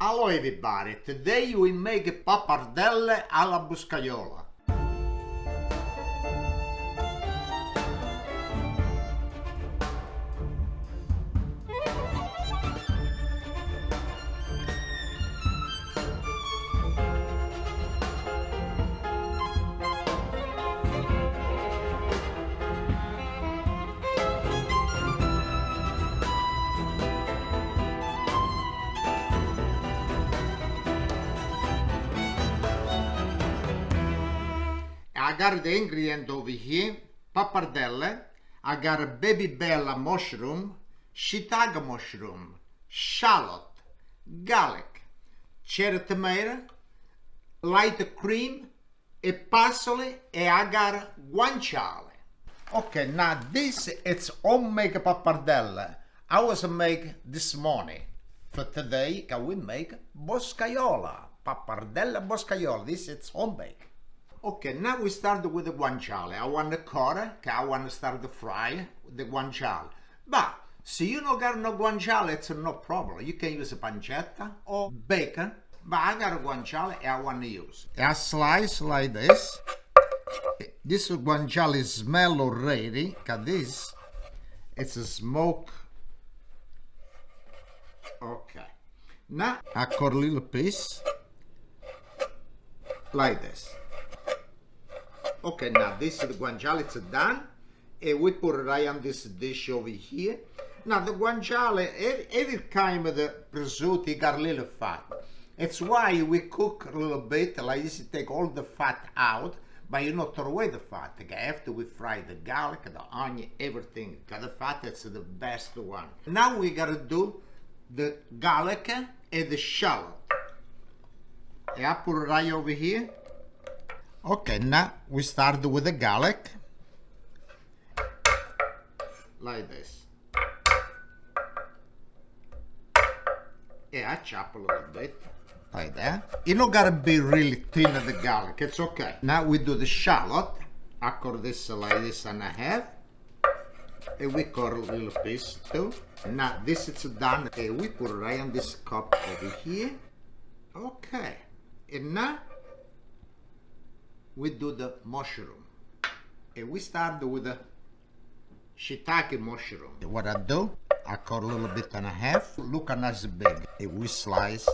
Hello everybody, today we make pappardelle alla Boscaiola. I got the ingredient over here, pappardelle, I got a baby bella mushroom, shiitake mushroom, shallot, garlic, cherry tomato, light cream, e parsley, and I got guanciale. Okay, now this is homemade pappardelle. I was make this morning. For today, can we make boscaiola, pappardelle boscaiola. This is homemade. Okay, now we start with the guanciale. I want to cut it, I want to start to fry the guanciale. But, se you don't got no guanciale, it's no problem. You can use a pancetta or bacon. But I got a guanciale and I want to use. I slice like this. This guanciale smell already, because this, it's a smoke. Okay. Now, I cut a little piece like this. Okay, now this is the guanciale, it's done. And we put it right on this dish over here. Now the guanciale, every kind of the prosciutto got a little fat. It's why we cook a little bit, like this, take all the fat out, but you not throw away the fat. After we fry the garlic, the onion, everything, because the fat is the best one. Now we gotta do the garlic and the shallot. And I put it right over here. Okay, now we start with the garlic, like this. Yeah, I chop a little bit, like that. You don't gotta be really thin of the garlic, it's okay. Now we do the shallot. I cut this like this and a half. And we cut a little piece too. Now this is done, and we put it right on this cup over here. Okay, and now we do the mushroom, and we start with the shiitake mushroom. What I do, I cut a little bit and a half. Look at nice big, and we slice.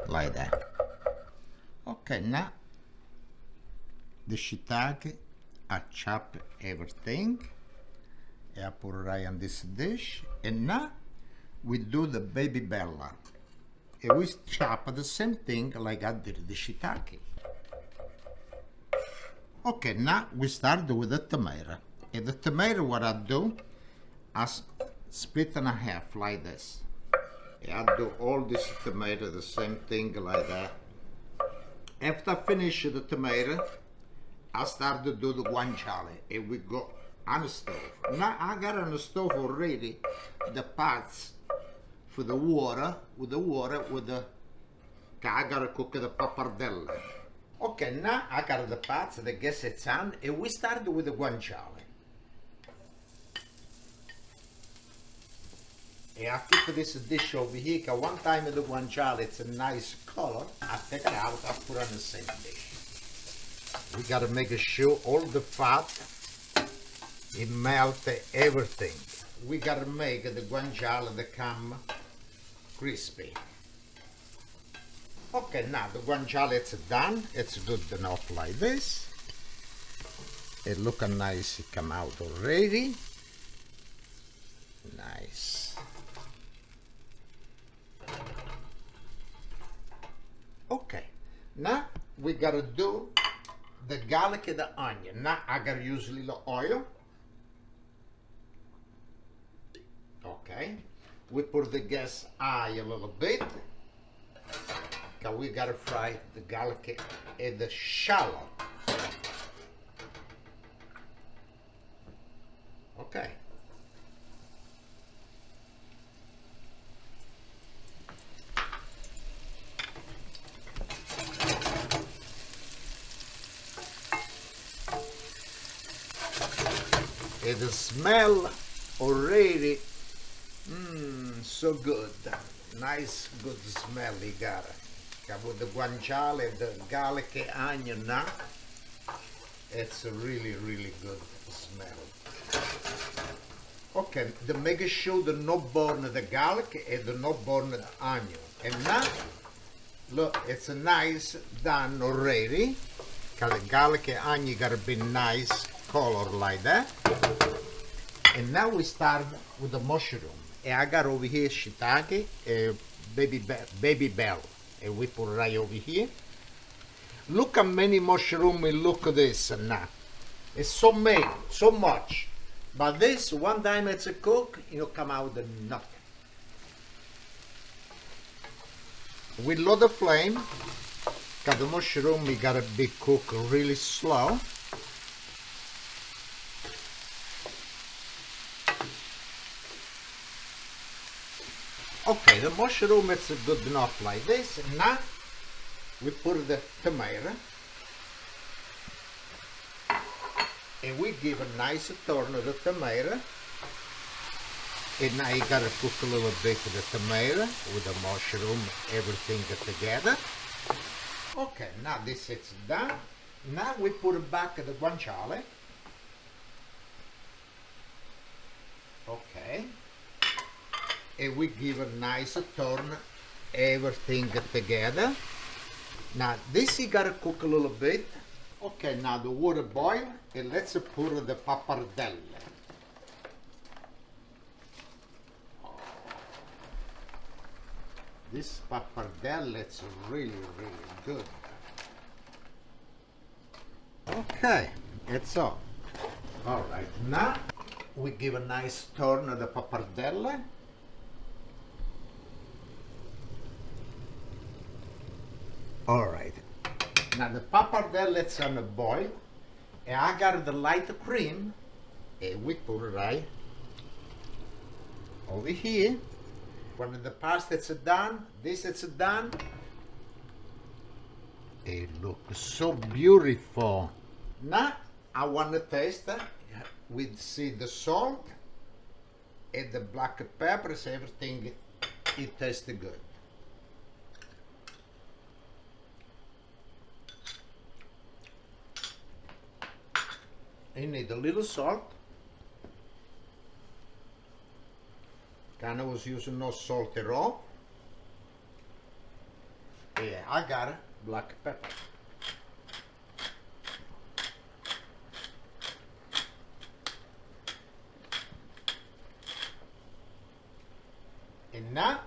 Like that. Okay, now the shiitake, I chop everything, and I put it right on this dish, and now we do the baby bella. And we chop the same thing like I did the shiitake. Okay, now we start with the tomato. And the tomato, what I do, I split in half like this. And I do all this tomato, the same thing like that. After I finish the tomato, I start to do the guanciale. And we go on the stove. Now I got on the stove already the parts for the water, I gotta cook the pappardelle. Okay, now I got the pots, the gas is on, and we start with the guanciale. And I keep this dish over here, because one time the guanciale, it's a nice color. I take it out, I put it on the same dish. We gotta make sure all the fat, it melt everything. We gotta make the guanciale that come crispy. Okay, now the guanciale it's done. It's good enough like this. It look nice, it come out already. Nice. Okay, now we gotta do the garlic and the onion. Now I gotta use a little oil. Okay. We put the gas high a little bit, because we gotta fry the garlic and the shallot. Okay. And the smell already, so good. Nice, good smell you got. With the guanciale, the garlic and onion now. It's a really, really good smell. Okay, the make sure the not burn the garlic and the not burn the onion. And now, look, it's a nice done already. Cause the garlic and onion gotta be nice color like that. And now we start with the mushroom. And I got over here shiitake, baby bell, and we put right over here. Look how many mushroom and look at this now. It's so many, so much. But this, one time it's a cook, come out with nothing. We lower the flame, because the mushroom we gotta be cooked really slow. Okay, the mushroom is good enough like this. And now we put the tomato. And we give a nice turn to the tomato. And now you gotta cook a little bit of the tomato with the mushroom, everything together. Okay, now this is done. Now we put back the guanciale. Okay. And we give a nice turn, everything together. Now this you gotta cook a little bit. Okay, now the water boil, and let's put the pappardelle. This pappardelle, it's really, really good. Okay, it's all. All right, now we give a nice turn of the pappardelle. All right. Now the pappardelle it's on a boil, and I got the light cream, and we put it right over here. When the pasta is done, this is done. It looks so beautiful. Now I want to taste it. We see the salt and the black peppers, everything. It tastes good. You need a little salt. I was using no salt at all. Yeah, I got it. Black pepper. And now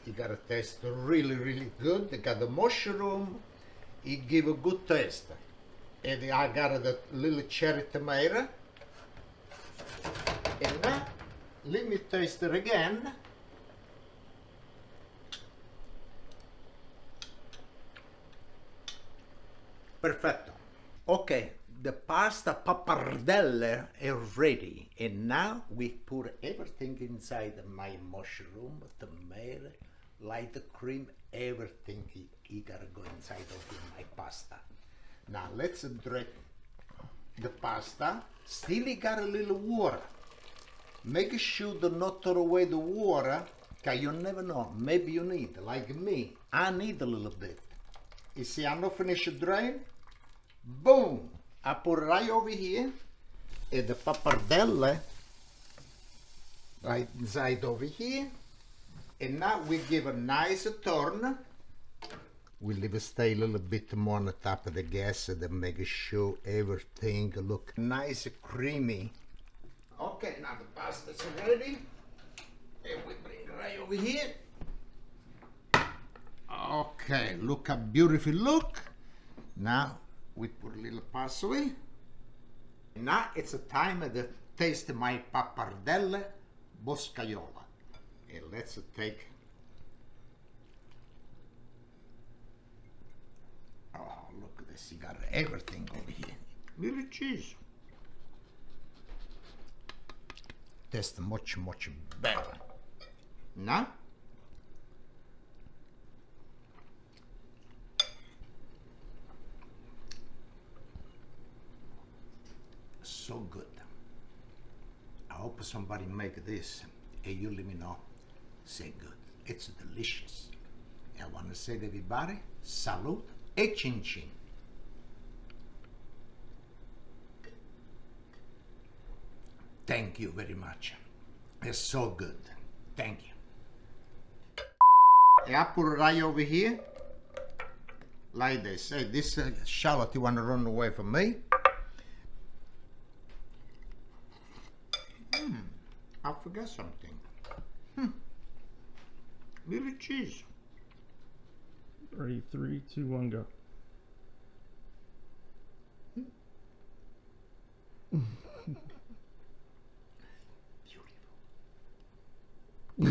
you gotta taste really, really good. You got the mushroom. It give a good taste. And I got the little cherry tomato. And now, let me taste it again. Perfetto. Okay, the pasta pappardelle is ready. And now we put everything inside my mushroom, tomato, light cream, everything you gotta go inside of my pasta. Now let's drink the pasta. Still you got a little water. Make sure to not throw away the water, because you never know. Maybe you need, like me, I need a little bit. You see, I'm not finished drain. Boom! I put it right over here. And the pappardelle right inside over here. And now we give a nice turn. We leave it stay a little bit more on the top of the gas to make sure everything look nice and creamy. Okay, now the pasta's ready. And we bring it right over here. Okay, look how beautiful look. Now we put a little parsley. Now it's a time to taste my pappardelle Boscaiola. And let's take. Oh, look at this. You got everything over here. Little cheese. Tastes much, much better. Now, so good. hope somebody make this and you let me know. Say good. It's delicious. I want to say to everybody, salute e chin chin. Thank you very much. It's so good. Thank you. And I put it right over here, like this. Hey, this shallot, you want to run away from me? I forgot something. Little cheese. Ready, 3, 2, 1, go.